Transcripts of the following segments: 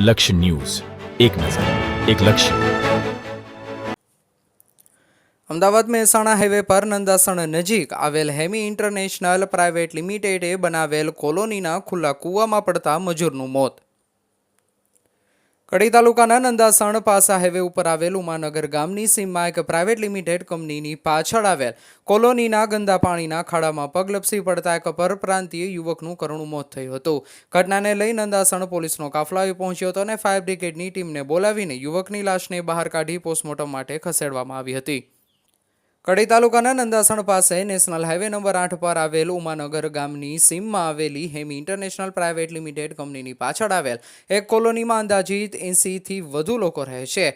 લક્ષ્ય ન્યૂઝ, એક નજર, એક લક્ષ્ય। અમદાવાદ મહેસાણા હાઈવે પર નંદાસણ નજીક આવેલ હેમી ઇન્ટરનેશનલ પ્રાઇવેટ લિમિટેડે બનાવેલ કોલોનીના ખુલ્લા કૂવામાં પડતા મજૂરનું મોત। કડી તાલુકાના નંદાસણ પાસા હાઈવે ઉપર આવેલ ઉમાનગર ગામની સીમમાં એક પ્રાઇવેટ લિમિટેડ કંપનીની પાછળ આવેલ કોલોનીના ગંદા પાણીના ખાડામાં પગ લપસી પડતા એક પરપ્રાંતીય યુવકનું કરુણ મોત થયું હતું। ઘટનાને લઈ નંદાસણ પોલીસનો કાફલો આવી પહોંચ્યો હતો અને ફાયર બ્રિગેડની ટીમને બોલાવીને યુવકની લાશને બહાર કાઢી પોસ્ટમોર્ટમ માટે ખસેડવામાં આવી હતી। કડી તાલુકાના નંદાસણ પાસે નેશનલ હાઈવે નંબર 8 પર આવેલ ઉમાનગર ગામની સીમમાં આવેલી હેમી ઇન્ટરનેશનલ પ્રાઇવેટ લિમિટેડ કંપનીની પાછળ આવેલ એક કોલોનીમાં અંદાજિત 80થી વધુ લોકો રહે છે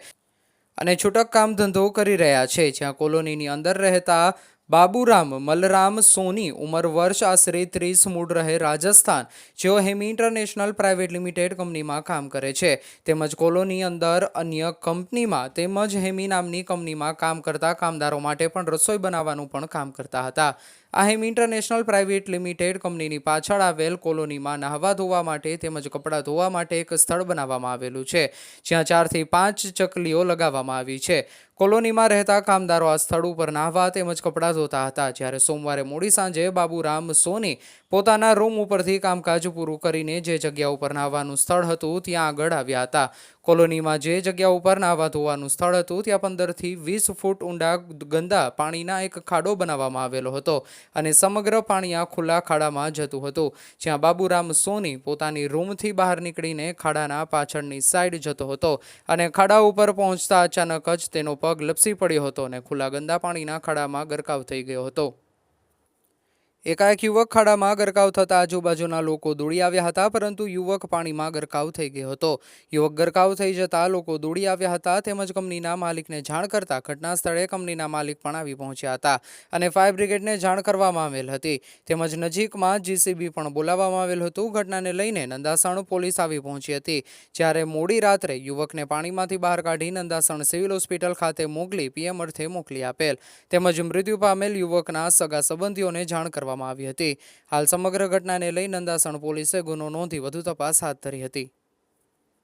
અને છૂટક કામ ધંધો કરી રહ્યા છે, જ્યાં કોલોનીની અંદર રહેતા બાબુરામ મલરામ સોની ઉંમર વર્ષ આશરે 30, મૂળ રહે રાજસ્થાન, જેઓ હેમી ઇન્ટરનેશનલ પ્રાઇવેટ લિમિટેડ કંપનીમાં કામ કરે છે, તેમજ કોલોની અંદર અન્ય કંપનીમાં તેમજ હેમી નામની કંપનીમાં કામ કરતા કામદારો માટે પણ રસોઈ બનાવવાનું પણ કામ કરતા હતા। આ હેમી ઇન્ટરનેશનલ પ્રાઇવેટ લિમિટેડ કંપનીની પાછળ આવેલ કોલોનીમાં નહાવા ધોવા માટે તેમજ કપડાં ધોવા માટે એક સ્થળ બનાવવામાં આવેલું છે, જ્યાં 4 થી 5 ચકલીઓ લગાવવામાં આવી છે। કોલોનીમાં રહેતા કામદારો આ સ્થળ ઉપર નહાવા તેમજ કપડાં ધોતા હતા, જ્યારે સોમવારે મોડી સાંજે બાબુરામ સોની પોતાના રૂમ ઉપરથી કામકાજ પૂરું કરીને જે જગ્યા ઉપર નહાવાનું સ્થળ હતું ત્યાં આગળ આવ્યા હતા। કોલોનીમાં જે જગ્યા ઉપર નહાવા ધોવાનું સ્થળ હતું ત્યાં 15 થી 20 ફૂટ ઊંડા ગંદા પાણીના એક ખાડો બનાવવામાં આવેલો હતો અને સમગ્ર પાણી આ ખુલ્લા ખાડામાં જતું હતું, જ્યાં બાબુરામ સોની પોતાની રૂમથી બહાર નીકળીને ખાડાના પાછળની સાઈડ જતો હતો અને ખાડા ઉપર પહોંચતા અચાનક જ તેનો પગ લપસી પડ્યો હતો અને ખુલ્લા ગંદા પાણીના ખાડામાં ગરકાવ થઈ ગયો હતો। એકાએક યુવક ખાડામાં ગરકાવ થતા આજુબાજુના લોકો દોડી આવ્યા હતા, પરંતુ યુવક પાણીમાં ગરકાવ થઈ ગયો હતો। યુવક ગરકાવ થઈ જતા લોકો દોડી આવ્યા હતા તેમજ કંપનીના માલિકને જાણ કરતા ઘટના સ્થળે કંપનીના માલિક પણ આવી પહોંચ્યા હતા અને ફાયર બ્રિગેડને જાણ કરવામાં આવેલ હતી તેમજ નજીકમાં જીસીબી પણ બોલાવવામાં આવેલ હતું। ઘટનાને લઈને નંદાસણ પોલીસ આવી પહોંચી હતી, જ્યારે મોડી રાત્રે યુવકને પાણીમાંથી બહાર કાઢી નંદાસણ સિવિલ હોસ્પિટલ ખાતે મોકલી પીએમ અર્થે મોકલી આપેલ તેમજ મૃત્યુ પામેલ યુવકના સગા સંબંધીઓને જાણ કરવામાં આવી હતી। હાલ સમગ્ર ઘટનાને લઈ નંદાસણ પોલીસે ગુનો નોંધી વધુ તપાસ હાથ ધરી હતી।